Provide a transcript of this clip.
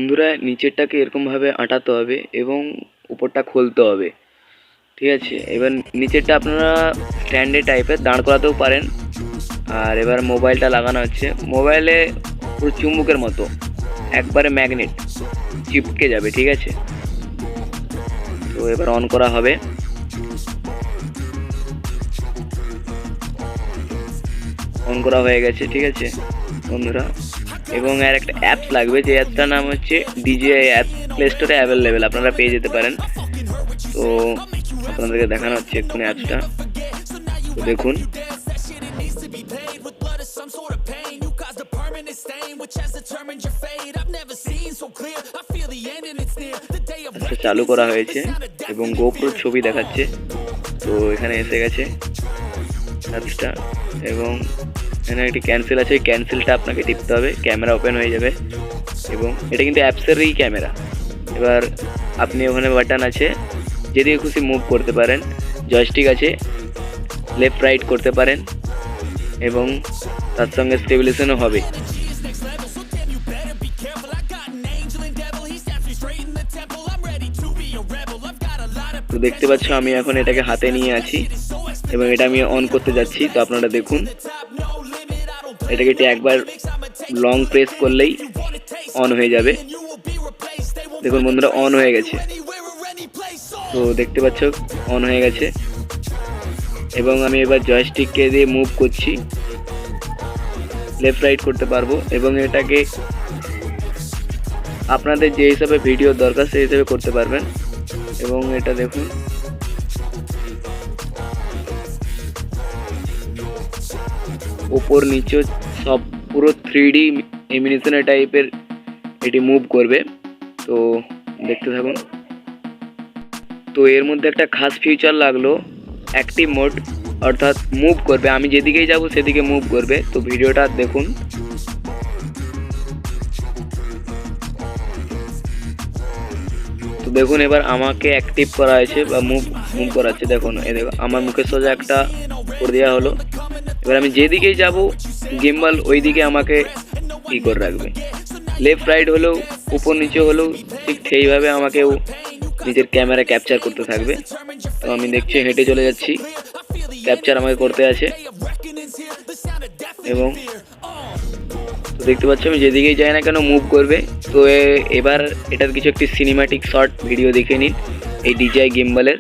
বন্ধুরা নিচেরটাকে এরকমভাবে আঁটাতে হবে এবং উপরটা খুলতে হবে, ঠিক আছে। এবার নিচেরটা আপনারা স্ট্যান্ডে টাইপের দাঁড় করাতেও পারেন। আর এবার মোবাইলটা লাগানো হচ্ছে, মোবাইলে পুরো চুম্বকের মতো একবারে ম্যাগনেট চিপকে যাবে, ঠিক আছে। তো এবার অন করা হবে। অন করা হয়ে গেছে, ঠিক আছে বন্ধুরা। এবং আর একটা অ্যাপস লাগবে, যে অ্যাপসটার নাম হচ্ছে DJI অ্যাপ, প্লে স্টোরে অ্যাভেলেবেল, আপনারা পেয়ে যেতে পারেন। তো আপনাদেরকে দেখানো হচ্ছে এক্ষুনি অ্যাপসটা, তো দেখুন। অ্যাপসটা চালু করা হয়েছে এবং গোপ্রোর ছবি দেখাচ্ছে। তো এখানে এসে গেছে অ্যাপসটা এবং এখানে একটি ক্যান্সেল আছে, ক্যান্সেলটা আপনাকে টিপতে হবে, ক্যামেরা ওপেন হয়ে যাবে। এবং এটা কিন্তু অ্যাপসেরই ক্যামেরা। এবার আপনি ওখানে বাটন আছে, যেদিকে খুশি মুভ করতে পারেন, জয়স্টিক আছে, লেফট রাইট করতে পারেন এবং তার সঙ্গে স্টেবিলাইজেশনও হবে। তো দেখতে পাচ্ছ আমি এখন এটাকে হাতে নিয়ে আছি এবং এটা আমি অন করতে যাচ্ছি। তো আপনারা দেখুন, এটাকে একবার লং প্রেস করলেই অন হয়ে যাবে। দেখুন বন্ধুরা, অন হয়ে গেছে। তো দেখতে পাচ্ছ অন হয়ে গেছে এবং আমি এবার জয়স্টিককে দিয়ে মুভ করছি, লেফট রাইট করতে পারবো এবং এটাকে আপনাদের যে হিসাবে ভিডিও দরকার সেই হিসাবে করতে পারবেন। এবং এটা দেখুন, ওপর নিচে সব পুরো 3D অ্যানিমেশনের টাইপের এটি মুভ করবে। তো দেখতে থাকুন। তো এর মধ্যে একটা খাস ফিচার লাগলো, অ্যাক্টিভ মোড, অর্থাৎ মুভ করবে, আমি যেদিকেই যাব সেদিকে মুভ করবে। তো ভিডিওটা দেখুন। তো দেখুন এবার আমাকে অ্যাক্টিভ করা হয়েছে বা মুভ করাচ্ছে। দেখুন এই দেখো, আমার মুখের সোজা একটা করে দেওয়া হলো। এবার আমি যেদিকেই যাব গিম্বাল ওই দিকে আমাকে ই করে রাখবে, লেফট রাইট হলেও উপর নিচে হলেও ঠিক সেইভাবে আমাকেও নিজের ক্যামেরা ক্যাপচার করতে থাকবে। তো আমি দেখছি হেঁটে চলে যাচ্ছি, ক্যাপচার আমাকে করতে আছে এবং দেখতে পাচ্ছি আমি যেদিকেই যাই না কেন মুভ করবে। তো এবার এটার কিছু একটি সিনেম্যাটিক শর্ট ভিডিও দেখে নিন এই DJI গিম্বালের।